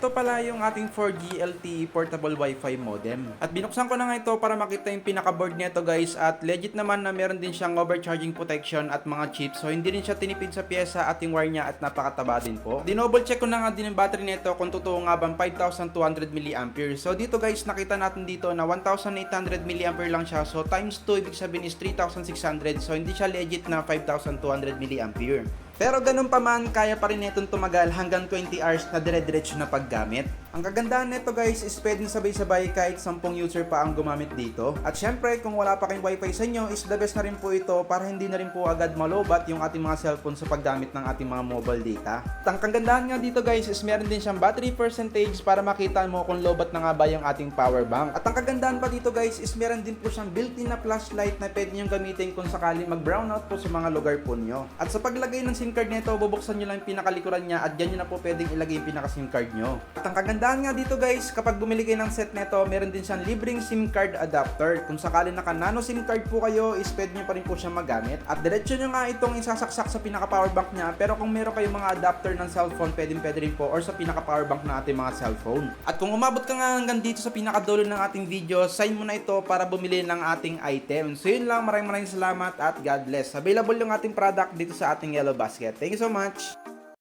ito pala yung ating 4G LTE portable Wi-Fi modem. At binuksan ko na nga ito para makita yung pinaka-board nito guys, at legit naman na meron din siyang overcharging protection at mga chips, so hindi rin siya tinipid sa pyesa at yung wire niya at napakataba din po. Dinoble check ko na nga din yung battery nito kung totoo nga bang 5,200 mAh. So dito guys, nakita natin dito na 1,800 mAh lang siya, so times 2 ibig sabihin is 3,600, so hindi siya legit na 5,200 mAh. Pero ganun pa man, kaya pa rin itong tumagal hanggang 20 hours na dire-diretso na paggamit. Ang kagandahan nito guys is pwedeng sabay-sabay kahit 10 user pa ang gumamit dito. At syempre kung wala pa kayong wifi sa inyo is the best na rin po ito para hindi na rin po agad malobat yung ating mga cellphone sa paggamit ng ating mga mobile data. At ang kagandahan nga dito guys is meron din siyang battery percentage para makita mo kung lobat na nga ba yung ating power bank. At ang kagandahan pa dito guys is meron din po siyang built-in na flashlight na pwede nyo gamitin kung sakali mag-brownout po sa mga lugar po nyo. At sa paglagay ng SIM card nito, bubuksan nyo lang yung pinakalikuran niya at dyan nyo na po pwedeng ilagay yung pinaka-SIM card nyo. At ang kagandahan nga dito guys, kapag bumili kayo ng set nito, meron din siyang libreng SIM card adapter. Kung sakali naka-nano SIM card po kayo, is pwede nyo pa rin po siyang magamit. At diretso nyo nga itong isasaksak sa pinaka-power bank niya, pero kung meron kayong mga adapter ng cellphone, pwede rin po or sa pinaka-power bank na ating mga cellphone. At kung umabot ka nga hanggang dito sa pinakadulo ng ating video, sign mo na ito para bumili ng ating item. So yun lang, maraming salamat at God bless. Available yung ating product dito sa ating Yellow Basket. Thank you so much!